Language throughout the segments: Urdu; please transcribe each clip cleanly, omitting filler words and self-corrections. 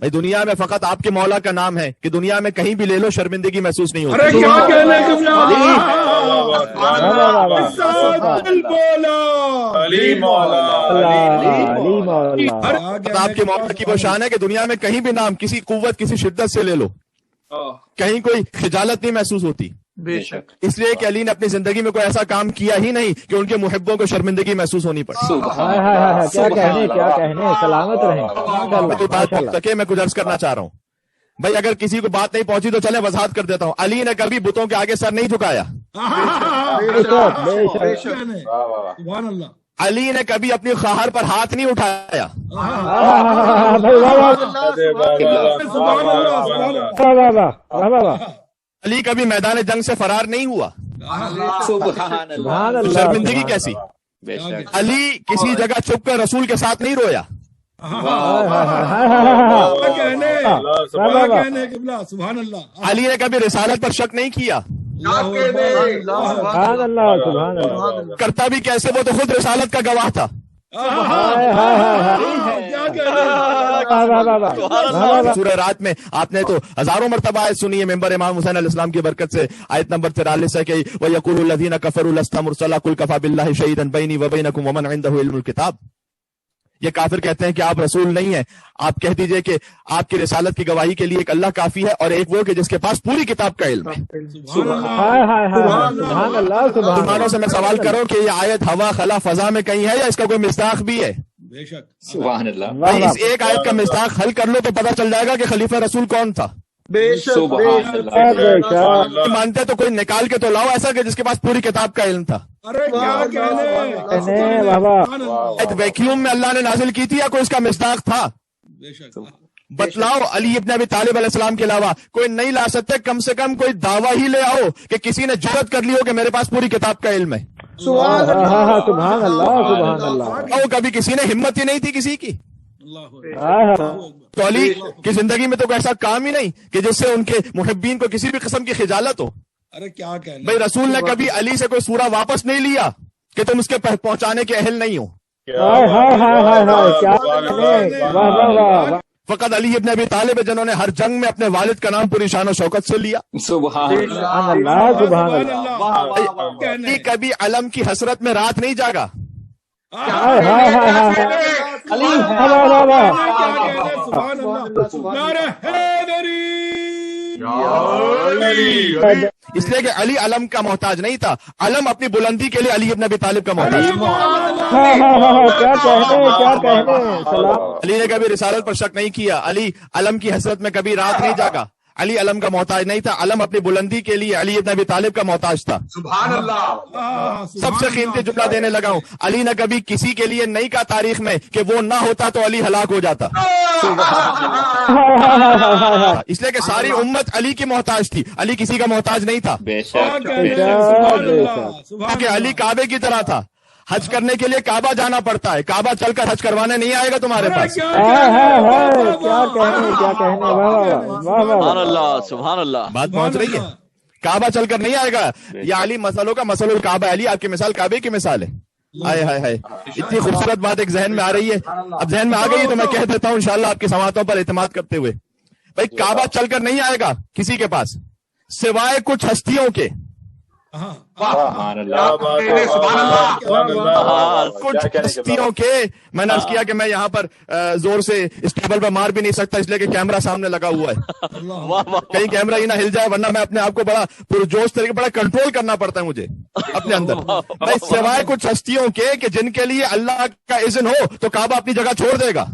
بھائی دنیا میں فقط آپ کے مولا کا نام ہے کہ دنیا میں کہیں بھی لے لو شرمندگی محسوس نہیں ہوتی. ارے کیا کہنے آپ کے مولا کی وہ شان ہے کہ دنیا میں کہیں بھی نام کسی قوت کسی شدت سے لے لو کہیں کوئی خجالت نہیں محسوس ہوتی. بے شک. اس لیے کہ علی نے اپنی زندگی میں کوئی ایسا کام کیا ہی نہیں کہ ان کے محبوں کو شرمندگی محسوس ہونی پڑے. کیا کہنے سلامت رہیں. میں کچھ عرض کرنا چاہ رہا ہوں بھائی اگر کسی کو بات نہیں پہنچی تو چلے وضاحت کر دیتا ہوں. علی نے کبھی بتوں کے آگے سر نہیں جھکایا. علی نے کبھی اپنی خواہر پر ہاتھ نہیں اٹھایا. علی کبھی میدان جنگ سے فرار نہیں ہوا. شرمندگی کیسی. علی کسی جگہ چھپ کر رسول کے ساتھ نہیں رویا. علی نے کبھی رسالت پر شک نہیں کیا. کرتا بھی کیسے وہ تو خود رسالت کا گواہ تھا. سورہ رات میں آپ نے تو ہزاروں مرتبہ آیت سنی ہے ممبر امام حسین علیہ السلام کی برکت سے. آیت نمبر 43 ہے کہ وَيَقُولُ الَّذِينَ كَفَرُوا لَسْتَ مُرْسَلًا قُلْ كَفَىٰ بِاللَّهِ شَهِيدًا بَيْنِي وَبَيْنَكُمْ وَمَنْ عِندَهُ عِلْمُ الْكِتَابِ. یہ کافر کہتے ہیں کہ آپ رسول نہیں ہیں. آپ کہہ دیجئے کہ آپ کی رسالت کی گواہی کے لیے ایک اللہ کافی ہے اور ایک وہ کہ جس کے پاس پوری کتاب کا علم ہے. مسلمانوں سے میں سوال کروں کہ یہ آیت ہوا خلا فضا میں کہیں ہے یا اس کا کوئی مصداق بھی ہے؟ سبحان اللہ. اس ایک آیت کا مصداق حل کر لو تو پتہ چل جائے گا کہ خلیفہ رسول کون تھا. مانتے تو کوئی نکال کے تو لاؤ ایسا کہ جس کے پاس پوری کتاب کا علم تھا. ویکیوم میں اللہ نے نازل کی تھی یا کوئی اس کا مصداق تھا؟ بتلاؤ. علی ابن ابی طالب علیہ السلام کے علاوہ کوئی نہیں لا سکتے. کم سے کم کوئی دعویٰ ہی لے آؤ کہ کسی نے جرأت کر لی ہو کہ میرے پاس پوری کتاب کا علم ہے. سبحان اللہ. کبھی کسی نے ہمت ہی نہیں تھی کسی کی. تو علی کی زندگی میں تو ایسا کام ہی نہیں کہ جس سے ان کے محبین کو کسی بھی قسم کی خجالت ہو. ارے کیا کہنا. بھائی رسول نے کبھی علی سے کوئی سورہ واپس نہیں لیا کہ تم اس کے پہنچانے کے اہل نہیں ہو. فقط علی ابن ابی طالب جنہوں نے ہر جنگ میں اپنے والد کا نام پوری شان و شوکت سے لیا. سبحان اللہ. علی کبھی علم کی حسرت میں رات نہیں جاگا. اس لیے کہ علی علم کا محتاج نہیں تھا. علم اپنی بلندی کے لیے علی ابن ابی طالب کا محتاج. علی نے کبھی رسالت پر شک نہیں کیا. علی علم کی حسرت میں کبھی رات نہیں جاگا. علی علم کا محتاج نہیں تھا. علم اپنی بلندی کے لیے علی ابن ابی طالب کا محتاج تھا. سبحان اللہ. سب سے قیمتی جملہ دینے لگا ہوں. علی نے کبھی کسی کے لیے نہیں کہا تاریخ میں کہ وہ نہ ہوتا تو علی ہلاک ہو جاتا. اس لیے کہ ساری امت علی کی محتاج تھی. علی کسی کا محتاج نہیں تھا. کیونکہ علی کعبے کی طرح تھا. حج کرنے کے لیے کعبہ جانا پڑتا ہے. کعبہ چل کر حج کروانے نہیں آئے گا تمہارے پاس. سبحان اللہ. بات پہنچ رہی ہے. کعبہ چل کر نہیں آئے گا. یا علی مسئلوں کا مسئلہ الکعبہ. علی آپ کی مثال کعبے کی مثال ہے. ہائے اتنی خوبصورت بات ایک ذہن میں آ رہی ہے. اب ذہن میں آ گئی تو میں کہہ دیتا ہوں انشاءاللہ آپ کی سماعتوں پر اعتماد کرتے ہوئے. بھائی کعبہ چل کر نہیں آئے گا کسی کے پاس سوائے کچھ ہستیوں کے. کچھ ہستیوں کے. میں نے عرض کیا کہ میں یہاں پر زور سے اس ٹیبل پر مار بھی نہیں سکتا اس لیے کہ کیمرہ سامنے لگا ہوا ہے. کہیں کیمرہ ہی نہ ہل جائے ورنہ میں اپنے آپ کو بڑا پرجوش طریقے بڑا کنٹرول کرنا پڑتا ہے مجھے اپنے اندر. بھائی سوائے کچھ ہستیوں کے کہ جن کے لیے اللہ کا اذن ہو تو کعبہ اپنی جگہ چھوڑ دے گا.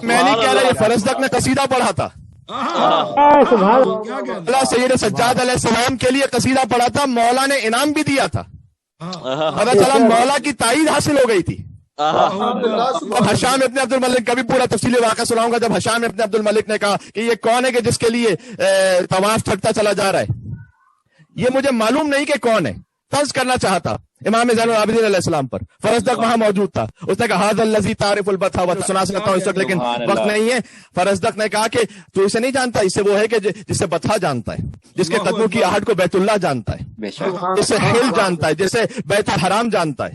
میں نہیں کہہ رہا یہ فرزدق نے قصیدہ پڑھا تھا. اللہ سید سجاد علیہ السلام کے لیے قصیدہ پڑھا تھا. مولا نے انعام بھی دیا تھا. پتہ چلا مولا کی تائید حاصل ہو گئی تھی. اب حشام ابن عبد الملک کا بھی پورا تفصیلی واقعہ سناؤں گا. جب حشام ابن عبد الملک نے کہا کہ یہ کون ہے کہ جس کے لیے طواف تھکتا چلا جا رہا ہے, یہ مجھے معلوم نہیں کہ کون ہے. طنز کرنا چاہتا امام زین العابدین علیہ السلام پر. فرزدق وہاں موجود تھا. اس نے کہا هذا الذي تعرف البتھا. سنا سکتا ہوں اس وقت لیکن وقت نہیں ہے. فرزدق نے کہا کہ تو اسے نہیں جانتا. اس سے وہ ہے کہ جسے بتھا جانتا ہے, جس کے قدموں کی آہٹ کو بیت اللہ جانتا ہے, جسے حل جانتا ہے, جسے بیت الحرام جانتا ہے.